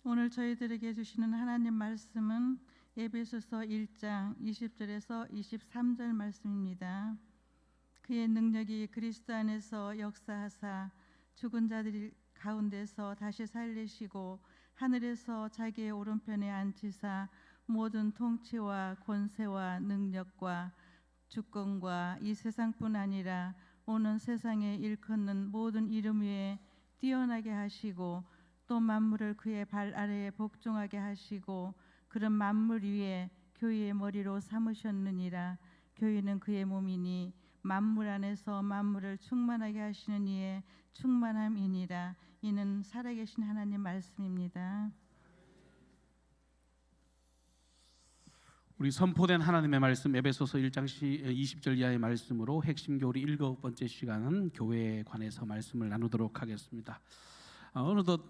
오늘 저희들에게 주시는 하나님 말씀은 에베소서 1장 20절에서 23절 말씀입니다. 그의 능력이 그리스도 안에서 역사하사 죽은 자들 가운데서 다시 살리시고 하늘에서 자기의 오른편에 앉히사 모든 통치와 권세와 능력과 주권과 이 세상뿐 아니라 오는 세상에 일컫는 모든 이름 위에 뛰어나게 하시고 또 만물을 그의 발 아래에 복종하게 하시고 그런 만물 위에 교회의 머리로 삼으셨느니라. 교회는 그의 몸이니 만물 안에서 만물을 충만하게 하시는 이의 충만함이니라. 이는 살아계신 하나님 말씀입니다. 우리 선포된 하나님의 말씀 에베소서 1장 20절 이하의 말씀으로 핵심 교리 7번째 시간은 교회에 관해서 말씀을 나누도록 하겠습니다. 어느덧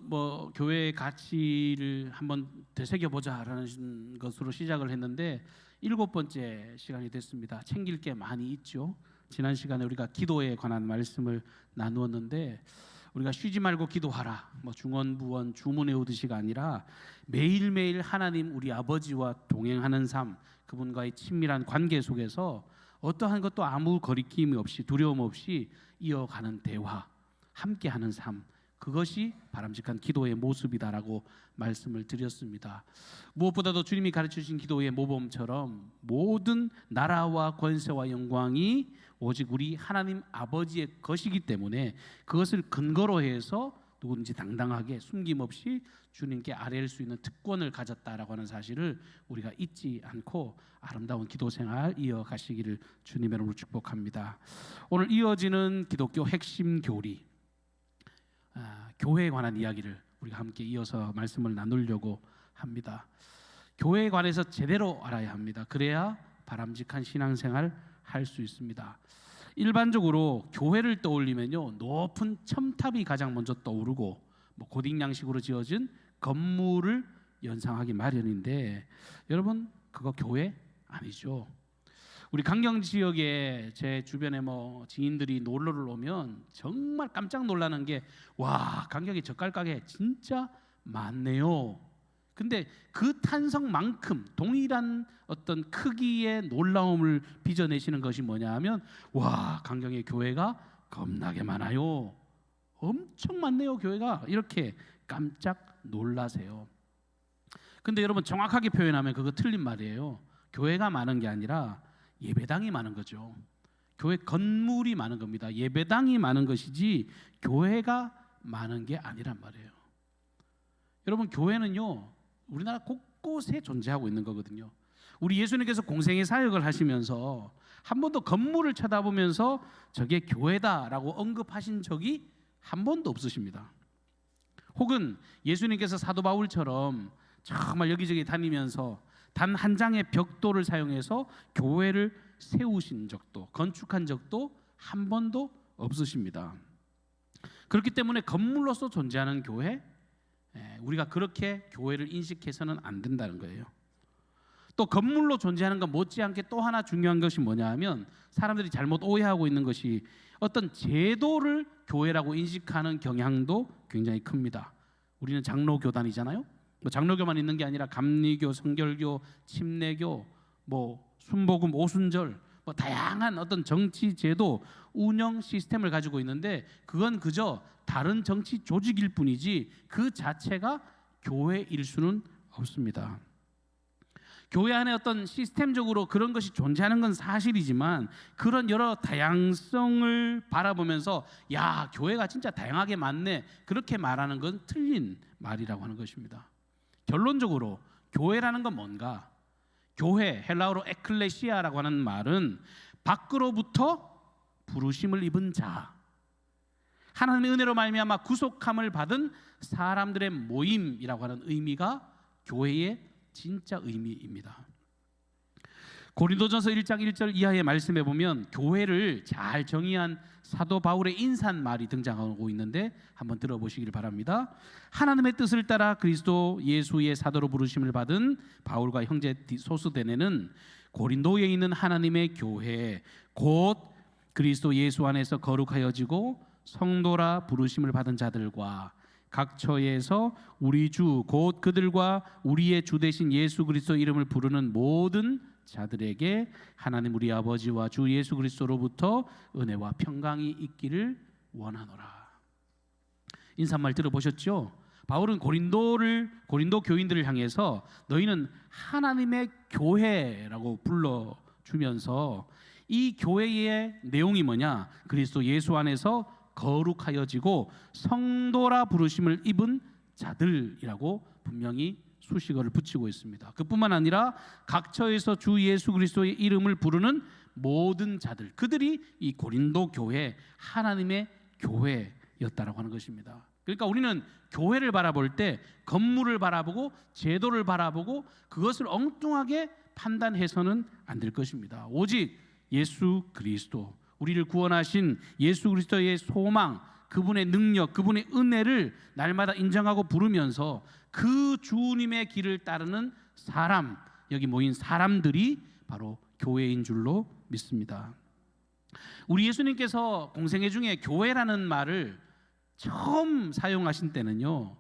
교회의 가치를 한번 되새겨보자라는 것으로 시작을 했는데 7번째 시간이 됐습니다. 챙길 게 많이 있죠. 지난 시간에 우리가 기도에 관한 말씀을 나누었는데 우리가 쉬지 말고 기도하라, 중언부언 주문해오듯이가 아니라 매일매일 하나님 우리 아버지와 동행하는 삶, 그분과의 친밀한 관계 속에서 어떠한 것도 아무 거리낌이 없이 두려움 없이 이어가는 대화, 함께하는 삶, 그것이 바람직한 기도의 모습이다라고 말씀을 드렸습니다. 무엇보다도 주님이 가르쳐주신 기도의 모범처럼 모든 나라와 권세와 영광이 오직 우리 하나님 아버지의 것이기 때문에 그것을 근거로 해서 누구든지 당당하게 숨김없이 주님께 아뢰일 수 있는 특권을 가졌다라고 하는 사실을 우리가 잊지 않고 아름다운 기도 생활 이어가시기를 주님의 이름으로 축복합니다. 오늘 이어지는 기독교 핵심 교리, 교회에 관한 이야기를 우리가 함께 이어서 말씀을 나누려고 합니다. 교회에 관해서 제대로 알아야 합니다. 그래야 바람직한 신앙생활 할 수 있습니다. 일반적으로 교회를 떠올리면요, 높은 첨탑이 가장 먼저 떠오르고 고딕 양식으로 지어진 건물을 연상하기 마련인데 여러분, 그거 교회 아니죠. 우리 강경 지역에 제 주변에 지인들이 놀러를 오면 정말 깜짝 놀라는 게, 와, 강경에 젓갈 가게 진짜 많네요. 근데 그 탄성만큼 동일한 어떤 크기의 놀라움을 빚어내시는 것이 뭐냐 하면, 와, 강경의 교회가 겁나게 많아요, 엄청 많네요 교회가, 이렇게 깜짝 놀라세요. 근데 여러분, 정확하게 표현하면 그거 틀린 말이에요. 교회가 많은 게 아니라 예배당이 많은 거죠. 교회 건물이 많은 겁니다. 예배당이 많은 것이지 교회가 많은 게 아니란 말이에요. 여러분, 교회는요, 우리나라 곳곳에 존재하고 있는 거거든요. 우리 예수님께서 공생의 사역을 하시면서 한 번도 건물을 쳐다보면서 저게 교회다라고 언급하신 적이 한 번도 없으십니다. 혹은 예수님께서 사도 바울처럼 정말 여기저기 다니면서 단 한 장의 벽돌을 사용해서 교회를 세우신 적도, 건축한 적도 한 번도 없으십니다. 그렇기 때문에 건물로서 존재하는 교회, 우리가 그렇게 교회를 인식해서는 안 된다는 거예요. 또 건물로 존재하는 것 못지않게 또 하나 중요한 것이 뭐냐 하면, 사람들이 잘못 오해하고 있는 것이 어떤 제도를 교회라고 인식하는 경향도 굉장히 큽니다. 우리는 장로교단이잖아요. 장로교만 있는 게 아니라 감리교, 성결교, 침례교, 순복음, 오순절, 다양한 어떤 정치 제도 운영 시스템을 가지고 있는데 그건 그저 다른 정치 조직일 뿐이지 그 자체가 교회일 수는 없습니다. 교회 안에 어떤 시스템적으로 그런 것이 존재하는 건 사실이지만 그런 여러 다양성을 바라보면서 야, 교회가 진짜 다양하게 많네, 그렇게 말하는 건 틀린 말이라고 하는 것입니다. 결론적으로 교회라는 건 뭔가? 교회, 헬라어로 에클레시아라고 하는 말은 밖으로부터 부르심을 입은 자, 하나님의 은혜로 말미암아 구속함을 받은 사람들의 모임이라고 하는 의미가 교회의 진짜 의미입니다. 고린도전서 1장 1절 이하의 말씀에 보면 교회를 잘 정의한 사도 바울의 인사말이 등장하고 있는데 한번 들어보시길 바랍니다. 하나님의 뜻을 따라 그리스도 예수의 사도로 부르심을 받은 바울과 형제 소스데네는 고린도에 있는 하나님의 교회, 곧 그리스도 예수 안에서 거룩하여지고 성도라 부르심을 받은 자들과 각 처에서 우리 주 곧 그들과 우리의 주 되신 예수 그리스도 이름을 부르는 모든 자들에게 하나님 우리 아버지와 주 예수 그리스도로부터 은혜와 평강이 있기를 원하노라. 인사말 들어보셨죠? 바울은 고린도 교인들을 향해서 너희는 하나님의 교회라고 불러주면서 이 교회의 내용이 뭐냐? 그리스도 예수 안에서 거룩하여지고 성도라 부르심을 입은 자들이라고 분명히 수식어를 붙이고 있습니다. 그뿐만 아니라 각 처에서 주 예수 그리스도의 이름을 부르는 모든 자들, 그들이 이 고린도 교회 하나님의 교회였다라고 하는 것입니다. 그러니까 우리는 교회를 바라볼 때 건물을 바라보고 제도를 바라보고 그것을 엉뚱하게 판단해서는 안 될 것입니다. 오직 예수 그리스도, 우리를 구원하신 예수 그리스도의 소망, 그분의 능력, 그분의 은혜를 날마다 인정하고 부르면서 그 주님의 길을 따르는 사람, 여기 모인 사람들이 바로 교회인 줄로 믿습니다. 우리 예수님께서 공생애 중에 교회라는 말을 처음 사용하신 때는요,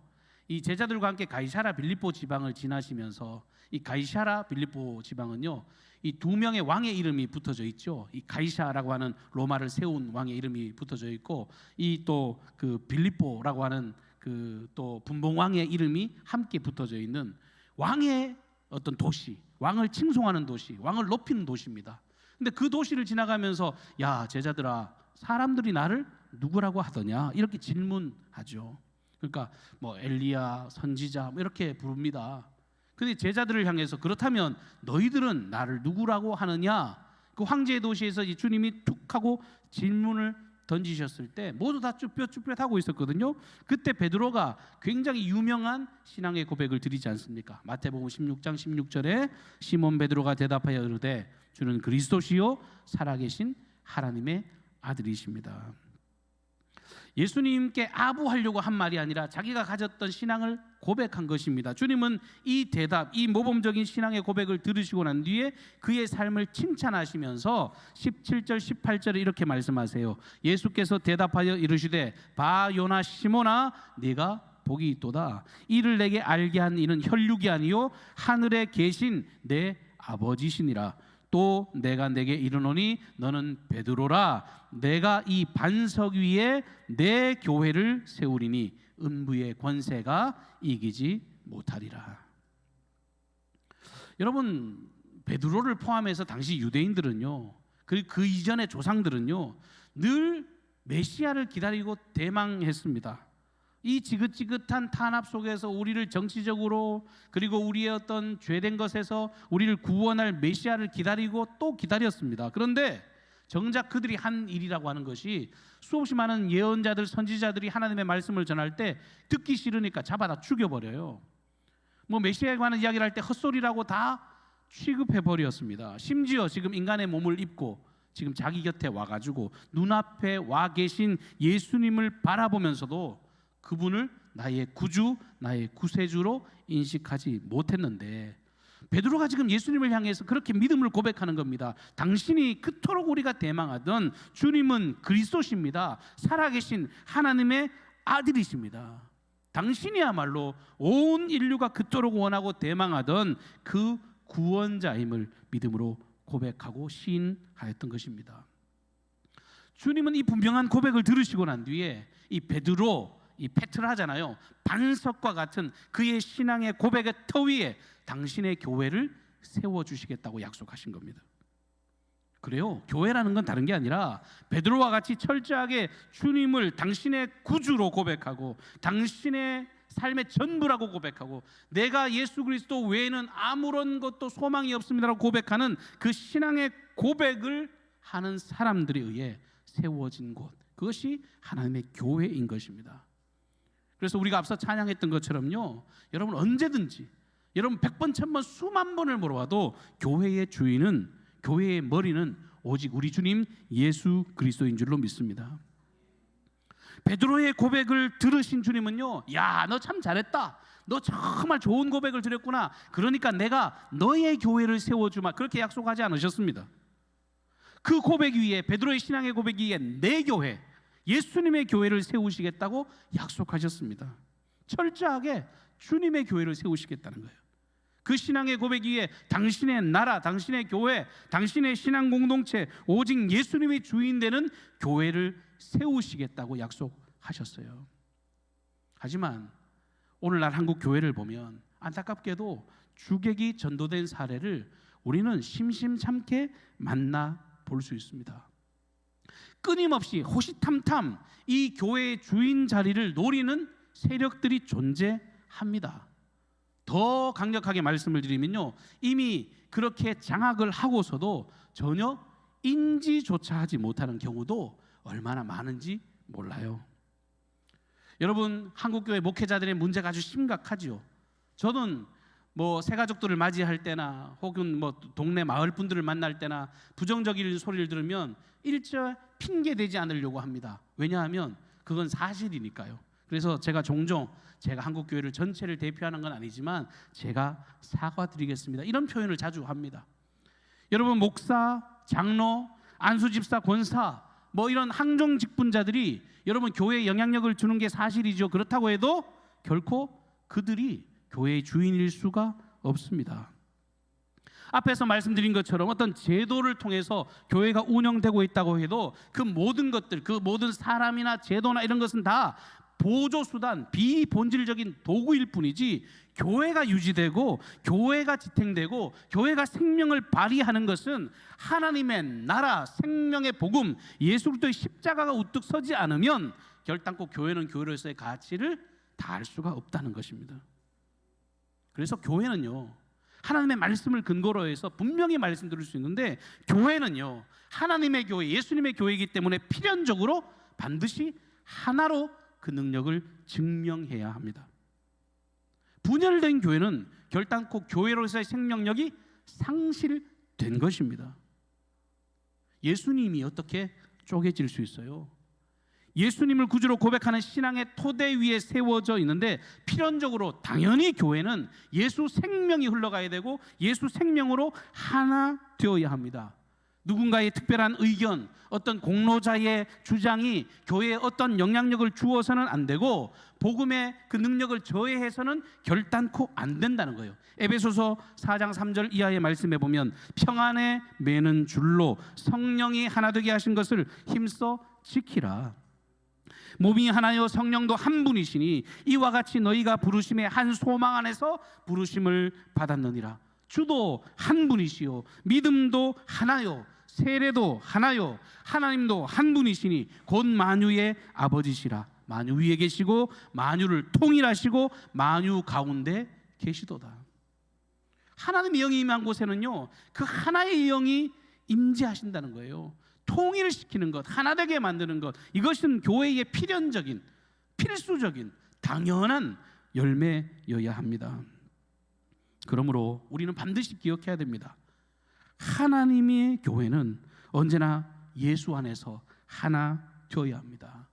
이 제자들과 함께 가이사라 빌립보 지방을 지나시면서, 이 가이사라 빌립보 지방은요, 이 두 명의 왕의 이름이 붙어져 있죠. 이 가이사라고 하는 로마를 세운 왕의 이름이 붙어져 있고, 이 또 그 빌립보라고 하는 그 또 분봉 왕의 이름이 함께 붙어져 있는 왕의 어떤 도시, 왕을 칭송하는 도시, 왕을 높이는 도시입니다. 근데 그 도시를 지나가면서 야 제자들아, 사람들이 나를 누구라고 하더냐 이렇게 질문하죠. 그러니까 뭐 엘리야, 선지자 뭐 이렇게 부릅니다. 근데 제자들을 향해서 그렇다면 너희들은 나를 누구라고 하느냐? 그 황제의 도시에서 이 주님이 툭 하고 질문을 던지셨을 때 모두 다 쭈뼛쭈뼛하고 있었거든요. 그때 베드로가 굉장히 유명한 신앙의 고백을 드리지 않습니까? 마태복음 16장 16절에 시몬 베드로가 대답하여 이르되 주는 그리스도시요 살아계신 하나님의 아들이십니다. 예수님께 아부하려고 한 말이 아니라 자기가 가졌던 신앙을 고백한 것입니다. 주님은 이 대답, 이 모범적인 신앙의 고백을 들으시고 난 뒤에 그의 삶을 칭찬하시면서 17절 18절에 이렇게 말씀하세요. 예수께서 대답하여 이르시되 바 요나 시몬아 네가 복이 있도다. 이를 내게 알게 한 이는 혈육이 아니요 하늘에 계신 내 아버지시니라. 또 내가 내게 이르노니 너는 베드로라. 내가 이 반석 위에 내 교회를 세우리니 음부의 권세가 이기지 못하리라. 여러분, 베드로를 포함해서 당시 유대인들은요, 그 이전의 조상들은요 늘 메시아를 기다리고 대망했습니다. 이 지긋지긋한 탄압 속에서 우리를 정치적으로 그리고 우리의 어떤 죄된 것에서 우리를 구원할 메시아를 기다리고 또 기다렸습니다. 그런데 정작 그들이 한 일이라고 하는 것이 수없이 많은 예언자들, 선지자들이 하나님의 말씀을 전할 때 듣기 싫으니까 잡아다 죽여버려요. 뭐 메시아에 관한 이야기를 할 때 헛소리라고 다 취급해버렸습니다. 심지어 지금 인간의 몸을 입고 지금 자기 곁에 와가지고 눈앞에 와 계신 예수님을 바라보면서도 그분을 나의 구주, 나의 구세주로 인식하지 못했는데 베드로가 지금 예수님을 향해서 그렇게 믿음을 고백하는 겁니다. 당신이 그토록 우리가 대망하던 주님은 그리스도십니다. 살아계신 하나님의 아들이십니다. 당신이야말로 온 인류가 그토록 원하고 대망하던 그 구원자임을 믿음으로 고백하고 시인하였던 것입니다. 주님은 이 분명한 고백을 들으시고 난 뒤에 이 베드로, 이 페트라 하잖아요. 반석과 같은 그의 신앙의 고백의 터 위에 당신의 교회를 세워주시겠다고 약속하신 겁니다. 그래요. 교회라는 건 다른 게 아니라 베드로와 같이 철저하게 주님을 당신의 구주로 고백하고 당신의 삶의 전부라고 고백하고 내가 예수 그리스도 외에는 아무런 것도 소망이 없습니다라고 고백하는 그 신앙의 고백을 하는 사람들에 의해 세워진 곳, 그것이 하나님의 교회인 것입니다. 그래서 우리가 앞서 찬양했던 것처럼요, 여러분 언제든지 여러분 100번, 1000번, 수만 번을 물어봐도 교회의 주인은, 교회의 머리는 오직 우리 주님 예수 그리스도인 줄로 믿습니다. 베드로의 고백을 들으신 주님은요, 야, 너 참 잘했다. 너 정말 좋은 고백을 드렸구나. 그러니까 내가 너의 교회를 세워주마. 그렇게 약속하지 않으셨습니다. 그 고백 위에, 베드로의 신앙의 고백 위에 내 교회, 예수님의 교회를 세우시겠다고 약속하셨습니다. 철저하게 주님의 교회를 세우시겠다는 거예요. 그 신앙의 고백 위에 당신의 나라, 당신의 교회, 당신의 신앙 공동체, 오직 예수님이 주인 되는 교회를 세우시겠다고 약속하셨어요. 하지만 오늘날 한국 교회를 보면 안타깝게도 주객이 전도된 사례를 우리는 심심찮게 만나 볼 수 있습니다. 끊임없이 호시탐탐 이 교회의 주인 자리를 노리는 세력들이 존재합니다. 더 강력하게 말씀을 드리면요, 이미 그렇게 장악을 하고서도 전혀 인지조차 하지 못하는 경우도 얼마나 많은지 몰라요. 여러분, 한국교회 목회자들의 문제가 아주 심각하지요. 저는 새가족들을 맞이할 때나 혹은 동네 마을 분들을 만날 때나 부정적인 소리를 들으면 일절 핑계 대지 않으려고 합니다. 왜냐하면 그건 사실이니까요. 그래서 제가 종종 제가 한국교회를 전체를 대표하는 건 아니지만 제가 사과드리겠습니다, 이런 표현을 자주 합니다. 여러분, 목사, 장로, 안수집사, 권사 이런 항종 직분자들이 여러분 교회에 영향력을 주는 게 사실이죠. 그렇다고 해도 결코 그들이 교회의 주인일 수가 없습니다. 앞에서 말씀드린 것처럼 어떤 제도를 통해서 교회가 운영되고 있다고 해도 그 모든 것들, 그 모든 사람이나 제도나 이런 것은 다 보조수단, 비본질적인 도구일 뿐이지 교회가 유지되고 교회가 지탱되고 교회가 생명을 발휘하는 것은 하나님의 나라, 생명의 복음, 예수 그리스도의 십자가가 우뚝 서지 않으면 결단코 교회는 교회로서의 가치를 다할 수가 없다는 것입니다. 그래서 교회는요, 하나님의 말씀을 근거로 해서 분명히 말씀드릴 수 있는데, 교회는요 하나님의 교회, 예수님의 교회이기 때문에 필연적으로 반드시 하나로 그 능력을 증명해야 합니다. 분열된 교회는 결단코 교회로서의 생명력이 상실된 것입니다. 예수님이 어떻게 쪼개질 수 있어요? 예수님을 구주로 고백하는 신앙의 토대 위에 세워져 있는데 필연적으로 당연히 교회는 예수 생명이 흘러가야 되고 예수 생명으로 하나 되어야 합니다. 누군가의 특별한 의견, 어떤 공로자의 주장이 교회에 어떤 영향력을 주어서는 안 되고 복음의 그 능력을 저해해서는 결단코 안 된다는 거예요. 에베소서 4장 3절 이하의 말씀에 보면 평안에 매는 줄로 성령이 하나 되게 하신 것을 힘써 지키라. 몸이 하나요 성령도 한 분이시니 이와 같이 너희가 부르심의 한 소망 안에서 부르심을 받았느니라. 주도 한 분이시요 믿음도 하나요 세례도 하나요 하나님도 한 분이시니 곧 만유의 아버지시라. 만유 위에 계시고 만유를 통일하시고 만유 가운데 계시도다. 하나님의 영이 임한 곳에는요 그 하나의 영이 임재하신다는 거예요. 통일시키는 것, 하나 되게 만드는 것, 이것은 교회의 필연적인, 필수적인, 당연한 열매여야 합니다. 그러므로 우리는 반드시 기억해야 됩니다. 하나님의 교회는 언제나 예수 안에서 하나 되어야 합니다.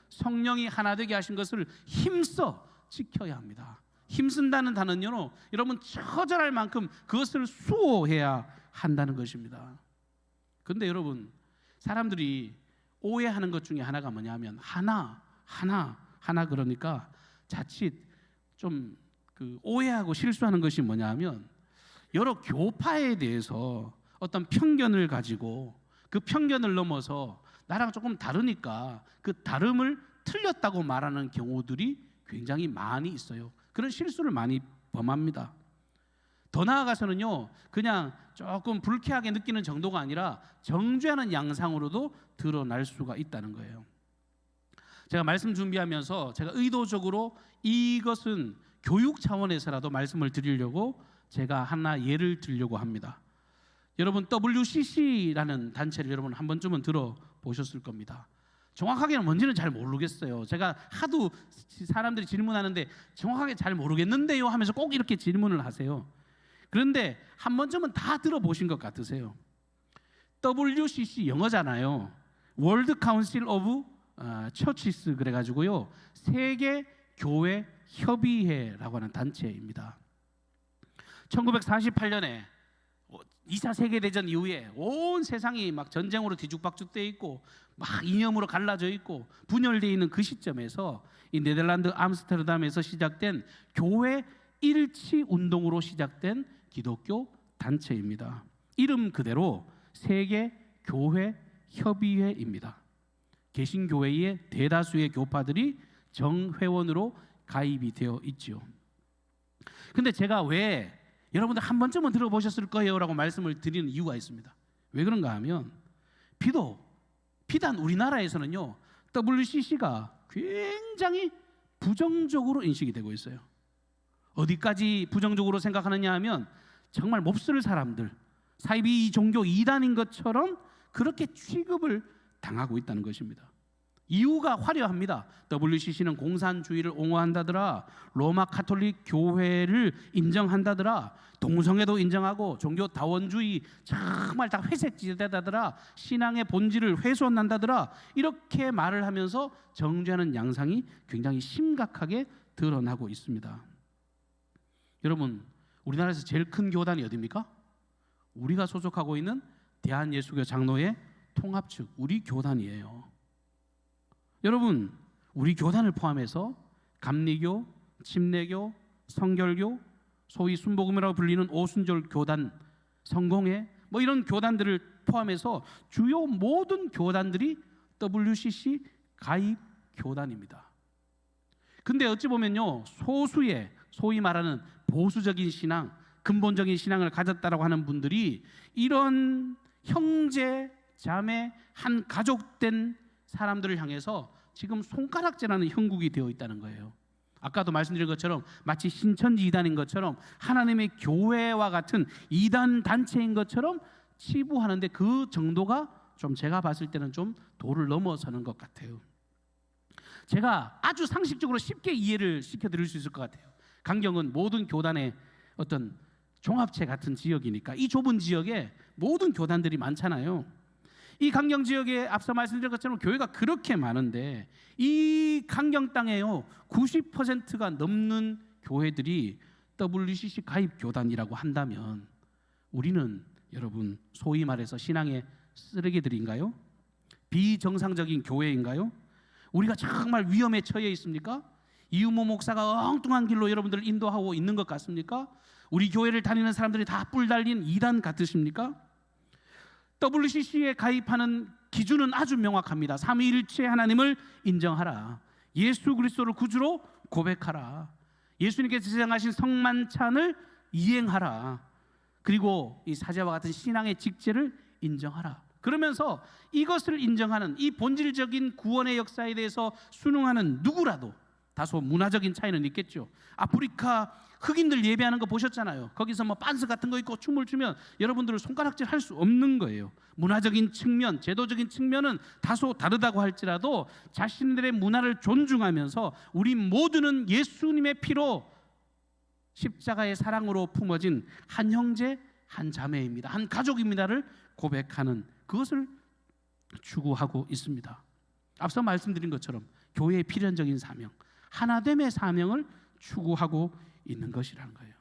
성령이 하나 되게 하신 것을 힘써 지켜야 합니다. 힘쓴다는 단어는요, 여러분 처절할 만큼 그것을 수호해야 한다는 것입니다. 그런데 여러분, 사람들이 오해하는 것 중에 하나가 뭐냐면 하나 그러니까 자칫 좀 오해하고 실수하는 것이 뭐냐면 여러 교파에 대해서 어떤 편견을 가지고 그 편견을 넘어서 나랑 조금 다르니까 그 다름을 틀렸다고 말하는 경우들이 굉장히 많이 있어요. 그런 실수를 많이 범합니다. 더 나아가서는요, 그냥 조금 불쾌하게 느끼는 정도가 아니라 정죄하는 양상으로도 드러날 수가 있다는 거예요. 제가 말씀 준비하면서 제가 의도적으로 이것은 교육 차원에서라도 말씀을 드리려고 제가 하나 예를 들려고 합니다. 여러분, WCC라는 단체를 여러분 한 번쯤은 들어보셨을 겁니다. 정확하게는 뭔지는 잘 모르겠어요. 제가 하도 사람들이 질문하는데 정확하게 잘 모르겠는데요 하면서 꼭 이렇게 질문을 하세요. 그런데 한 번쯤은 다 들어보신 것 같으세요. WCC 영어잖아요. World Council of Churches 그래가지고요, 세계 교회 협의회라고 하는 단체입니다. 1948년에 2차 세계대전 이후에 온 세상이 막 전쟁으로 뒤죽박죽되어 있고 막 이념으로 갈라져 있고 분열되어 있는 그 시점에서 이 네덜란드 암스테르담에서 시작된 교회 일치 운동으로 시작된 기독교 단체입니다. 이름 그대로 세계 교회 협의회입니다. 개신교회의 대다수의 교파들이 정회원으로 가입이 되어 있지요. 근데 제가 왜 여러분들 한 번쯤은 들어보셨을 거예요 라고 말씀을 드리는 이유가 있습니다. 왜 그런가 하면 비단 우리나라에서는요, WCC가 굉장히 부정적으로 인식이 되고 있어요. 어디까지 부정적으로 생각하느냐 하면 정말 몹쓸 사람들, 사이비 종교 이단인 것처럼 그렇게 취급을 당하고 있다는 것입니다. 이유가 화려합니다. WCC는 공산주의를 옹호한다더라, 로마 가톨릭 교회를 인정한다더라, 동성애도 인정하고 종교 다원주의 정말 다 회색지대다더라, 신앙의 본질을 훼손한다더라, 이렇게 말을 하면서 정죄하는 양상이 굉장히 심각하게 드러나고 있습니다. 여러분, 우리나라에서 제일 큰 교단이 어디입니까? 우리가 소속하고 있는 대한예수교 장로회 통합 측 우리 교단이에요. 여러분, 우리 교단을 포함해서 감리교, 침례교, 성결교, 소위 순복음이라고 불리는 오순절 교단, 성공회 뭐 이런 교단들을 포함해서 주요 모든 교단들이 WCC 가입 교단입니다. 근데 어찌 보면요, 소수의 소위 말하는 보수적인 신앙, 근본적인 신앙을 가졌다라고 하는 분들이 이런 형제, 자매, 한 가족된 사람들을 향해서 지금 손가락질하는 형국이 되어 있다는 거예요. 아까도 말씀드린 것처럼 마치 신천지 이단인 것처럼 하나님의 교회와 같은 이단 단체인 것처럼 치부하는데 그 정도가 좀 제가 봤을 때는 좀 도를 넘어서는 것 같아요. 제가 아주 상식적으로 쉽게 이해를 시켜드릴 수 있을 것 같아요. 강경은 모든 교단의 어떤 종합체 같은 지역이니까 이 좁은 지역에 모든 교단들이 많잖아요. 이 강경 지역에 앞서 말씀드린 것처럼 교회가 그렇게 많은데 이 강경 땅에요 90%가 넘는 교회들이 WCC 가입 교단이라고 한다면 우리는 여러분 소위 말해서 신앙의 쓰레기들인가요? 비정상적인 교회인가요? 우리가 정말 위험에 처해 있습니까? 이유모 목사가 엉뚱한 길로 여러분들을 인도하고 있는 것 같습니까? 우리 교회를 다니는 사람들이 다 뿔 달린 이단 같으십니까? WCC에 가입하는 기준은 아주 명확합니다. 삼위일체 하나님을 인정하라, 예수 그리스도를 구주로 고백하라, 예수님께서 제정하신 성만찬을 이행하라, 그리고 이 사제와 같은 신앙의 직제를 인정하라. 그러면서 이것을 인정하는 이 본질적인 구원의 역사에 대해서 순응하는 누구라도, 다소 문화적인 차이는 있겠죠. 아프리카 흑인들 예배하는 거 보셨잖아요. 거기서 뭐 빤스 같은 거 입고 춤을 추면 여러분들은 손가락질 할 수 없는 거예요. 문화적인 측면, 제도적인 측면은 다소 다르다고 할지라도 자신들의 문화를 존중하면서 우리 모두는 예수님의 피로 십자가의 사랑으로 품어진 한 형제 한 자매입니다, 한 가족입니다를 고백하는 그것을 추구하고 있습니다. 앞서 말씀드린 것처럼 교회의 필연적인 사명, 하나됨의 사명을 추구하고 있는 것이라는 거예요.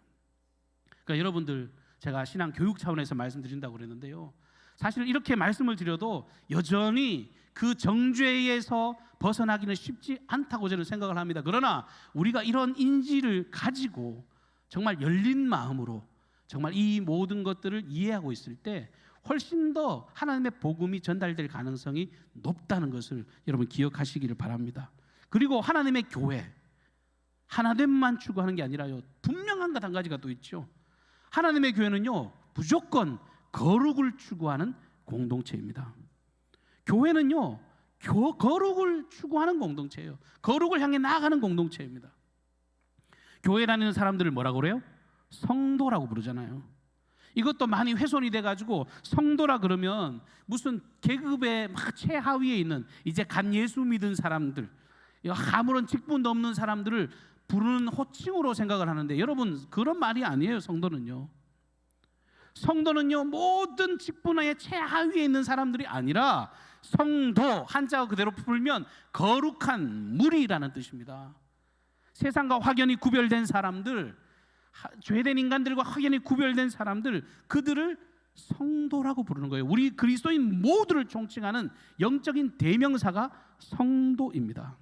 그러니까 여러분들, 제가 신앙 교육 차원에서 말씀드린다고 그랬는데요, 사실 이렇게 말씀을 드려도 여전히 그 정죄에서 벗어나기는 쉽지 않다고 저는 생각을 합니다. 그러나 우리가 이런 인지를 가지고 정말 열린 마음으로 정말 이 모든 것들을 이해하고 있을 때 훨씬 더 하나님의 복음이 전달될 가능성이 높다는 것을 여러분 기억하시기를 바랍니다. 그리고 하나님의 교회, 하나됨만 추구하는 게 아니라요, 분명한 것 한 가지가 또 있죠. 하나님의 교회는요 무조건 거룩을 추구하는 공동체입니다. 교회는요 거룩을 추구하는 공동체예요. 거룩을 향해 나아가는 공동체입니다. 교회 다니는 사람들을 뭐라고 그래요? 성도라고 부르잖아요. 이것도 많이 훼손이 돼가지고 성도라 그러면 무슨 계급의 막 최하위에 있는 이제 간 예수 믿은 사람들, 아무런 직분도 없는 사람들을 부르는 호칭으로 생각을 하는데 여러분, 그런 말이 아니에요. 성도는요 모든 직분의 최하위에 있는 사람들이 아니라 성도, 한자어 그대로 풀면 거룩한 무리라는 뜻입니다. 세상과 확연히 구별된 사람들, 죄된 인간들과 확연히 구별된 사람들, 그들을 성도라고 부르는 거예요. 우리 그리스도인 모두를 총칭하는 영적인 대명사가 성도입니다.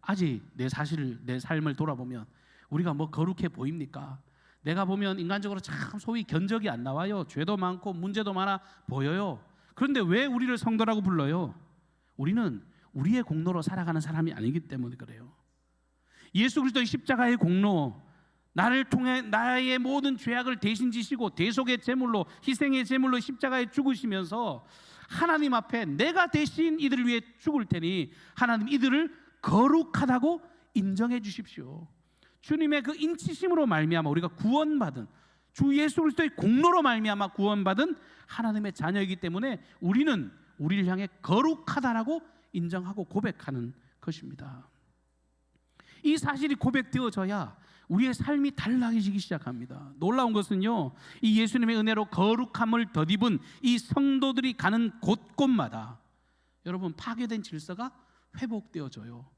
아직 내 삶을 돌아보면 우리가 뭐 거룩해 보입니까? 내가 보면 인간적으로 참 소위 견적이 안 나와요. 죄도 많고 문제도 많아 보여요. 그런데 왜 우리를 성도라고 불러요? 우리는 우리의 공로로 살아가는 사람이 아니기 때문에 그래요. 예수 그리스도의 십자가의 공로, 나를 통해 나의 모든 죄악을 대신 지시고 대속의 제물로, 희생의 제물로 십자가에 죽으시면서 하나님 앞에 내가 대신 이들을 위해 죽을 테니 하나님 이들을 거룩하다고 인정해 주십시오. 주님의 그 인치심으로 말미암아 우리가 구원받은, 주 예수 그리스도의 공로로 말미암아 구원받은 하나님의 자녀이기 때문에 우리는 우리를 향해 거룩하다라고 인정하고 고백하는 것입니다. 이 사실이 고백되어져야 우리의 삶이 달라지기 시작합니다. 놀라운 것은요, 이 예수님의 은혜로 거룩함을 덧입은 이 성도들이 가는 곳곳마다 여러분 파괴된 질서가 회복되어져요.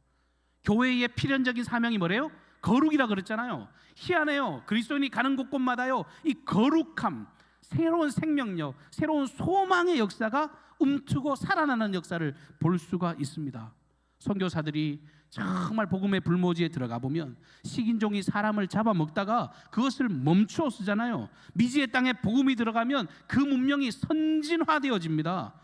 교회의 필연적인 사명이 뭐래요? 거룩이라 그랬잖아요. 희한해요. 그리스도인이 가는 곳곳마다요, 이 거룩함, 새로운 생명력, 새로운 소망의 역사가 움트고 살아나는 역사를 볼 수가 있습니다. 선교사들이 정말 복음의 불모지에 들어가 보면 식인종이 사람을 잡아먹다가 그것을 멈추어 쓰잖아요. 미지의 땅에 복음이 들어가면 그 문명이 선진화되어집니다.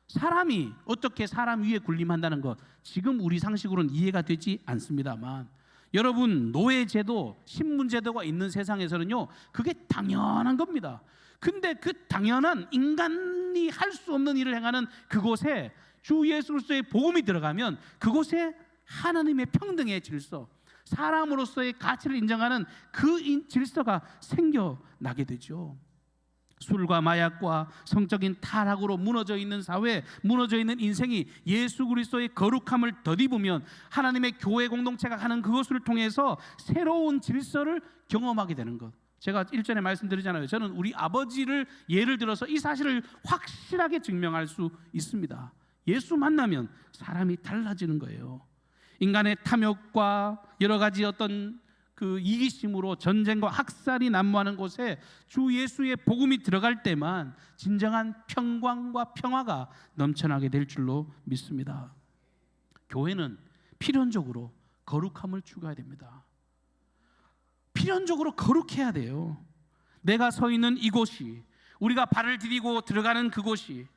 사람이 어떻게 사람 위에 군림한다는 것, 지금 우리 상식으로는 이해가 되지 않습니다만, 여러분 노예제도, 신분제도가 있는 세상에서는요 그게 당연한 겁니다. 근데 그 당연한 인간이 할 수 없는 일을 행하는 그곳에 주 예수 그리스도의 복음이 들어가면 그곳에 하나님의 평등의 질서, 사람으로서의 가치를 인정하는 그 질서가 생겨나게 되죠. 술과 마약과 성적인 타락으로 무너져 있는 사회, 무너져 있는 인생이 예수 그리스도의 거룩함을 덧입으면 하나님의 교회 공동체가 가는 그것을 통해서 새로운 질서를 경험하게 되는 것. 제가 일전에 말씀드리잖아요. 저는 우리 아버지를 예를 들어서 이 사실을 확실하게 증명할 수 있습니다. 예수 만나면 사람이 달라지는 거예요. 인간의 탐욕과 여러 가지 어떤 그 이기심으로 전쟁과 학살이 난무하는 곳에 주 예수의 복음이 들어갈 때만 진정한 평강과 평화가 넘쳐나게 될 줄로 믿습니다. 교회는 필연적으로 거룩함을 추구해야 됩니다. 필연적으로 거룩해야 돼요. 내가 서 있는 이곳이, 우리가 발을 디디고 들어가는 그곳이,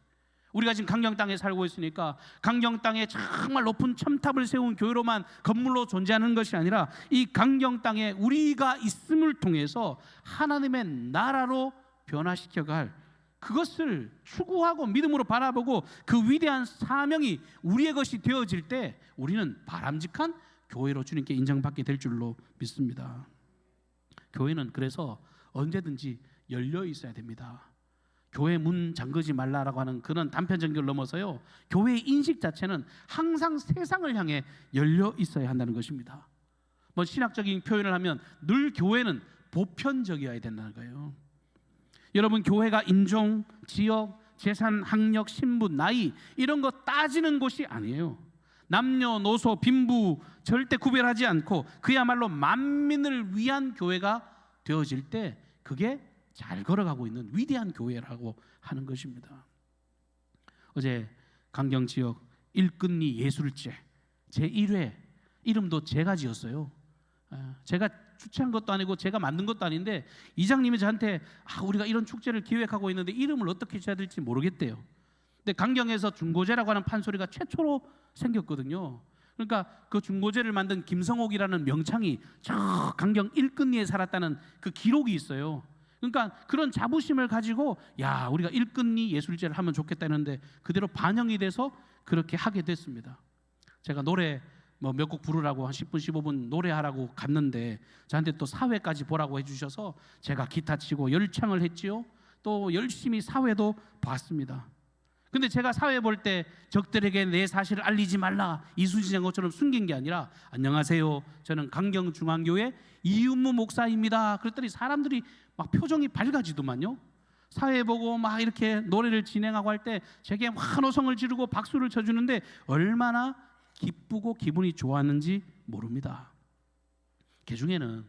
우리가 지금 강경 땅에 살고 있으니까 강경 땅에 정말 높은 첨탑을 세운 교회로만 건물로 존재하는 것이 아니라 이 강경 땅에 우리가 있음을 통해서 하나님의 나라로 변화시켜갈, 그것을 추구하고 믿음으로 바라보고 그 위대한 사명이 우리의 것이 되어질 때 우리는 바람직한 교회로 주님께 인정받게 될 줄로 믿습니다. 교회는 그래서 언제든지 열려 있어야 됩니다. 교회 문 잠그지 말라라고 하는 그런 단편적인 걸 넘어서요, 교회의 인식 자체는 항상 세상을 향해 열려 있어야 한다는 것입니다. 뭐 신학적인 표현을 하면 늘 교회는 보편적이어야 된다는 거예요. 여러분, 교회가 인종, 지역, 재산, 학력, 신분, 나이 이런 거 따지는 곳이 아니에요. 남녀노소, 빈부 절대 구별하지 않고 그야말로 만민을 위한 교회가 되어질 때 그게 잘 걸어가고 있는 위대한 교회라고 하는 것입니다. 어제 강경 지역 일끝리 예술제 제1회, 이름도 제가 지었어요. 제가 주최한 것도 아니고 제가 만든 것도 아닌데 이장님이 저한테 우리가 이런 축제를 기획하고 있는데 이름을 어떻게 지어야 될지 모르겠대요. 근데 강경에서 중고제라고 하는 판소리가 최초로 생겼거든요. 그러니까 그 중고제를 만든 김성옥이라는 명창이 저 강경 일끝리에 살았다는 그 기록이 있어요. 그러니까 그런 자부심을 가지고 야, 우리가 일끝리 예술제를 하면 좋겠다는데 그대로 반영이 돼서 그렇게 하게 됐습니다. 제가 노래 몇 곡 부르라고 한 10분 15분 노래하라고 갔는데 저한테 또 사회까지 보라고 해주셔서 제가 기타 치고 열창을 했지요. 또 열심히 사회도 봤습니다. 근데 제가 사회 볼 때 적들에게 내 사실을 알리지 말라 이순신 것처럼 숨긴 게 아니라 안녕하세요, 저는 강경중앙교회 이윤무 목사입니다. 그랬더니 사람들이 막 표정이 밝아지더만요. 사회 보고 막 이렇게 노래를 진행하고 할 때 제게 환호성을 지르고 박수를 쳐주는데 얼마나 기쁘고 기분이 좋았는지 모릅니다. 그 중에는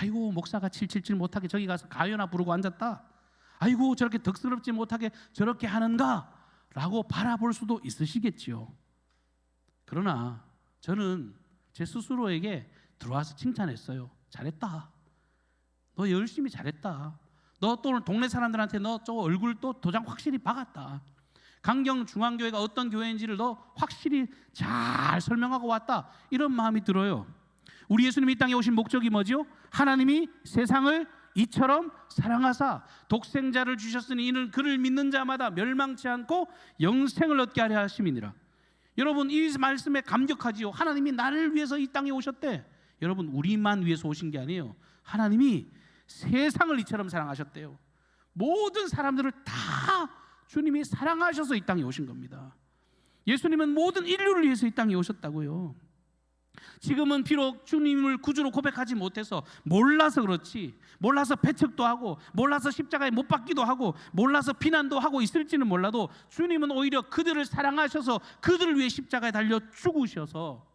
아이고 목사가 777 못하게 저기 가서 가요나 부르고 앉았다, 아이고 저렇게 덕스럽지 못하게 저렇게 하는가 라고 바라볼 수도 있으시겠지요. 그러나 저는 제 스스로에게 들어와서 칭찬했어요. 잘했다. 너 열심히 잘했다. 너 또 오늘 동네 사람들한테 너 저 얼굴 또 도장 확실히 박았다. 강경 중앙교회가 어떤 교회인지를 너 확실히 잘 설명하고 왔다. 이런 마음이 들어요. 우리 예수님이 이 땅에 오신 목적이 뭐죠? 하나님이 세상을 이처럼 사랑하사 독생자를 주셨으니 이는 그를 믿는 자마다 멸망치 않고 영생을 얻게 하려 하심이니라. 여러분, 이 말씀에 감격하지요. 하나님이 나를 위해서 이 땅에 오셨대. 여러분, 우리만 위해서 오신 게 아니에요. 하나님이 세상을 이처럼 사랑하셨대요. 모든 사람들을 다 주님이 사랑하셔서 이 땅에 오신 겁니다. 예수님은 모든 인류를 위해서 이 땅에 오셨다고요. 지금은 비록 주님을 구주로 고백하지 못해서 몰라서 그렇지, 몰라서 배척도 하고 몰라서 십자가에 못 박기도 하고 몰라서 비난도 하고 있을지는 몰라도 주님은 오히려 그들을 사랑하셔서 그들을 위해 십자가에 달려 죽으셔서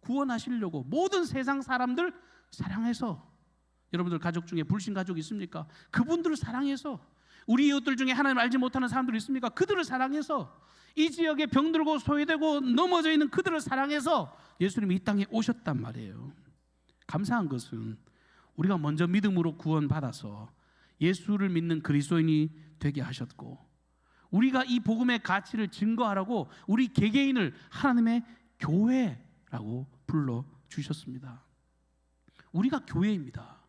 구원하시려고 모든 세상 사람들 사랑해서, 여러분들 가족 중에 불신 가족 있습니까? 그분들을 사랑해서, 우리 이웃들 중에 하나님을 알지 못하는 사람들 있습니까? 그들을 사랑해서, 이 지역에 병들고 소외되고 넘어져 있는 그들을 사랑해서 예수님이 이 땅에 오셨단 말이에요. 감사한 것은 우리가 먼저 믿음으로 구원받아서 예수를 믿는 그리스도인이 되게 하셨고, 우리가 이 복음의 가치를 증거하라고 우리 개개인을 하나님의 교회라고 불러주셨습니다. 우리가 교회입니다.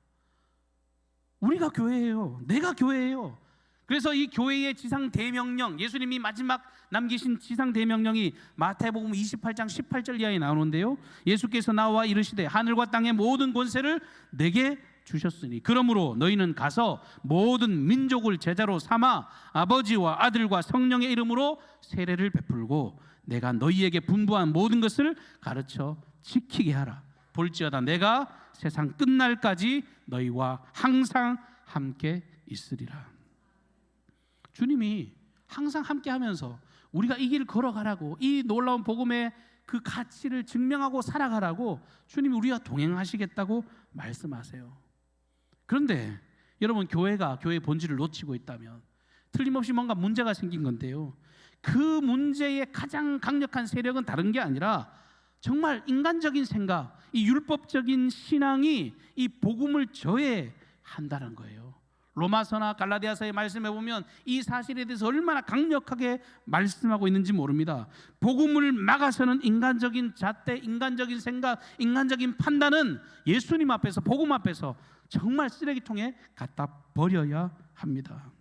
우리가 교회예요. 내가 교회예요. 그래서 이 교회의 지상 대명령, 예수님이 마지막 남기신 지상 대명령이 마태복음 28장 18절 이하에 나오는데요, 예수께서 나와 이르시되 하늘과 땅의 모든 권세를 내게 주셨으니 그러므로 너희는 가서 모든 민족을 제자로 삼아 아버지와 아들과 성령의 이름으로 세례를 베풀고 내가 너희에게 분부한 모든 것을 가르쳐 지키게 하라. 볼지어다 내가 세상 끝날까지 너희와 항상 함께 있으리라. 주님이 항상 함께 하면서 우리가 이 길 걸어가라고, 이 놀라운 복음의 그 가치를 증명하고 살아가라고 주님이 우리와 동행하시겠다고 말씀하세요. 그런데 여러분, 교회가 교회의 본질을 놓치고 있다면 틀림없이 뭔가 문제가 생긴 건데요, 그 문제의 가장 강력한 세력은 다른 게 아니라 정말 인간적인 생각, 이 율법적인 신앙이 이 복음을 저해한다는 거예요. 로마서나 갈라디아서의 말씀에 보면 이 사실에 대해서 얼마나 강력하게 말씀하고 있는지 모릅니다. 복음을 막아서는 인간적인 잣대, 인간적인 생각, 인간적인 판단은 예수님 앞에서, 복음 앞에서 정말 쓰레기통에 갖다 버려야 합니다.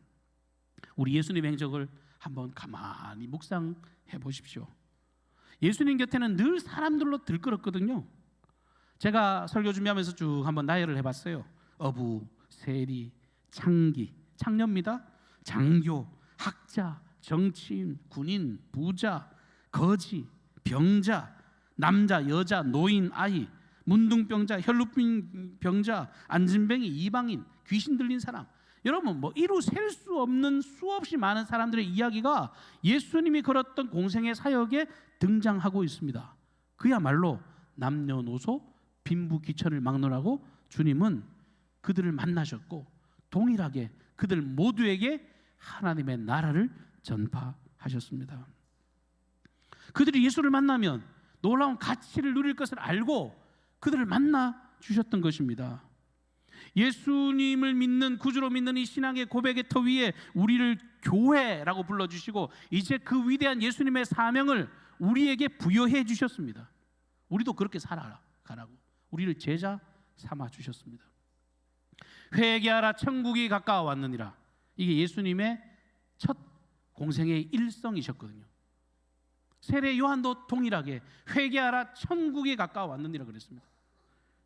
우리 예수님의 행적을 한번 가만히 묵상해 보십시오. 예수님 곁에는 늘 사람들로 들끓었거든요. 제가 설교 준비하면서 쭉 한번 나열을 해봤어요. 어부, 세리, 창기, 창녀입니다. 장교, 학자, 정치인, 군인, 부자, 거지, 병자, 남자, 여자, 노인, 아이, 문둥병자, 혈루병자, 안진뱅이, 이방인, 귀신 들린 사람. 여러분, 뭐 이루 셀 수 없는 수없이 많은 사람들의 이야기가 예수님이 걸었던 공생의 사역에 등장하고 있습니다. 그야말로 남녀노소 빈부귀천을 막론하고 주님은 그들을 만나셨고 동일하게 그들 모두에게 하나님의 나라를 전파하셨습니다. 그들이 예수를 만나면 놀라운 가치를 누릴 것을 알고 그들을 만나 주셨던 것입니다. 예수님을 믿는, 구주로 믿는 이 신앙의 고백의 터 위에 우리를 교회라고 불러주시고 이제 그 위대한 예수님의 사명을 우리에게 부여해 주셨습니다. 우리도 그렇게 살아가라고 우리를 제자 삼아 주셨습니다. 회개하라 천국이 가까워 왔느니라. 이게 예수님의 첫 공생의 일성이셨거든요. 세례 요한도 동일하게 회개하라 천국이 가까워 왔느니라 그랬습니다.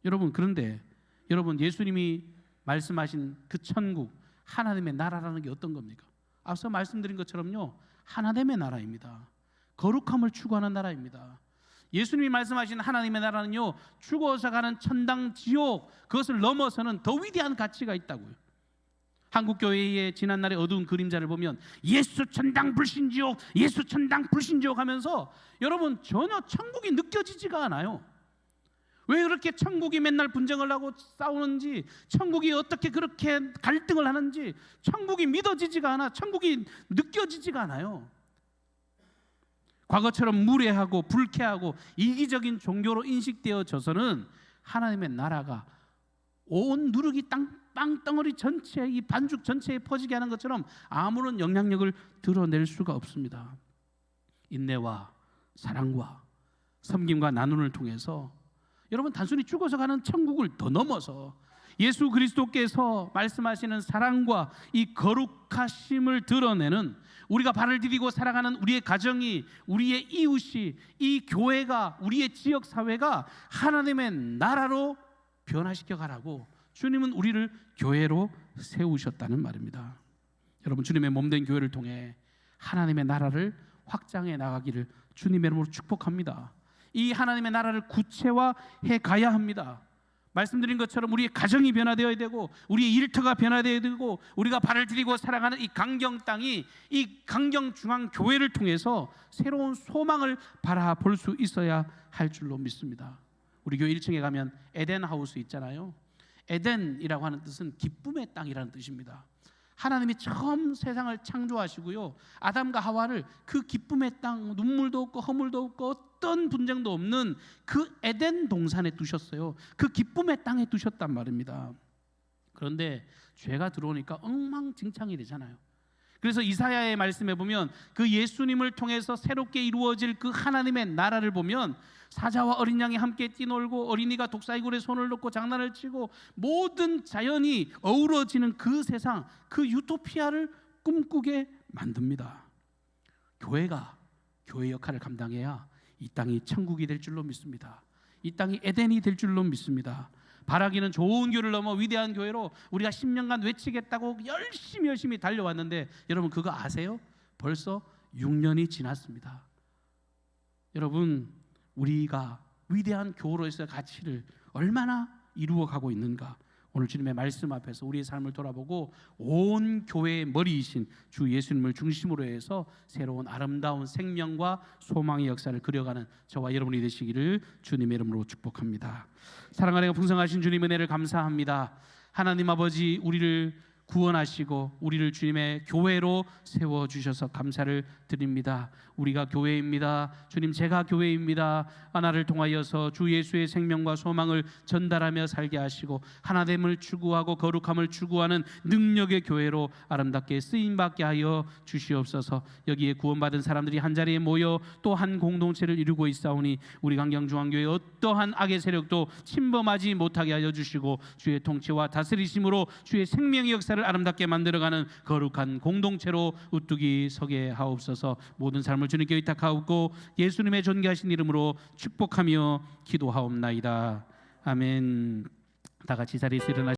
여러분, 그런데 여러분, 예수님이 말씀하신 그 천국, 하나님의 나라라는 게 어떤 겁니까? 앞서 말씀드린 것처럼요, 하나님의 나라입니다. 거룩함을 추구하는 나라입니다. 예수님이 말씀하신 하나님의 나라는요, 죽어서 가는 천당 지옥, 그것을 넘어서는 더 위대한 가치가 있다고요. 한국교회의 지난날의 어두운 그림자를 보면 예수 천당 불신지옥, 예수 천당 불신지옥 하면서 여러분 전혀 천국이 느껴지지가 않아요. 왜 그렇게 천국이 맨날 분쟁을 하고 싸우는지, 천국이 어떻게 그렇게 갈등을 하는지 천국이 믿어지지가 않아, 천국이 느껴지지가 않아요. 과거처럼 무례하고 불쾌하고 이기적인 종교로 인식되어져서는 하나님의 나라가 온 누르기 빵덩어리 전체, 이 반죽 전체에 퍼지게 하는 것처럼 아무런 영향력을 드러낼 수가 없습니다. 인내와 사랑과 섬김과 나눔을 통해서 여러분 단순히 죽어서 가는 천국을 더 넘어서 예수 그리스도께서 말씀하시는 사랑과 이 거룩하심을 드러내는, 우리가 발을 디디고 살아가는 우리의 가정이, 우리의 이웃이, 이 교회가, 우리의 지역 사회가 하나님의 나라로 변화시켜 가라고 주님은 우리를 교회로 세우셨다는 말입니다. 여러분, 주님의 몸된 교회를 통해 하나님의 나라를 확장해 나가기를 주님의 이름으로 축복합니다. 이 하나님의 나라를 구체화해 가야 합니다. 말씀드린 것처럼 우리의 가정이 변화되어야 되고, 우리의 일터가 변화되어야 되고, 우리가 발을 디디고 살아가는 이 강경 땅이 이 강경 중앙 교회를 통해서 새로운 소망을 바라볼 수 있어야 할 줄로 믿습니다. 우리 교회 1층에 가면 에덴 하우스 있잖아요. 에덴이라고 하는 뜻은 기쁨의 땅이라는 뜻입니다. 하나님이 처음 세상을 창조하시고요, 아담과 하와를 그 기쁨의 땅, 눈물도 없고 허물도 없고 어떤 분쟁도 없는 그 에덴 동산에 두셨어요. 그 기쁨의 땅에 두셨단 말입니다. 그런데 죄가 들어오니까 엉망진창이 되잖아요. 그래서 이사야의 말씀에 보면 그 예수님을 통해서 새롭게 이루어질 그 하나님의 나라를 보면 사자와 어린 양이 함께 뛰놀고 어린이가 독사이굴에 손을 넣고 장난을 치고 모든 자연이 어우러지는 그 세상, 그 유토피아를 꿈꾸게 만듭니다. 교회가 교회 역할을 감당해야 이 땅이 천국이 될 줄로 믿습니다. 이 땅이 에덴이 될 줄로 믿습니다. 바라기는 좋은 교회를 넘어 위대한 교회로 우리가 10년간 외치겠다고 열심히 달려왔는데, 여러분 그거 아세요? 벌써 6년이 지났습니다. 여러분, 우리가 위대한 교회로서의 가치를 얼마나 이루어가고 있는가, 오늘 주님의 말씀 앞에서 우리의 삶을 돌아보고 온 교회의 머리이신 주 예수님을 중심으로 해서 새로운 아름다운 생명과 소망의 역사를 그려가는 저와 여러분이 되시기를 주님의 이름으로 축복합니다. 사랑하는 풍성하신 주님 은혜를 감사합니다. 하나님 아버지, 우리를 구원하시고 우리를 주님의 교회로 세워주셔서 감사를 드립니다. 우리가 교회입니다. 주님, 제가 교회입니다. 나를 통하여서 주 예수의 생명과 소망을 전달하며 살게 하시고 하나됨을 추구하고 거룩함을 추구하는 능력의 교회로 아름답게 쓰임받게 하여 주시옵소서. 여기에 구원받은 사람들이 한자리에 모여 또 한 공동체를 이루고 있사오니 우리 강경중앙교회 어떠한 악의 세력도 침범하지 못하게 하여 주시고 주의 통치와 다스리심으로 주의 생명의 역사를 아름답게 만들어가는 거룩한 공동체로 우뚝이 서게 하옵소서. 모든 삶을 주님께 의탁하옵고 예수님의 존귀하신 이름으로 축복하며 기도하옵나이다. 아멘. 다 같이 자리에서 일어나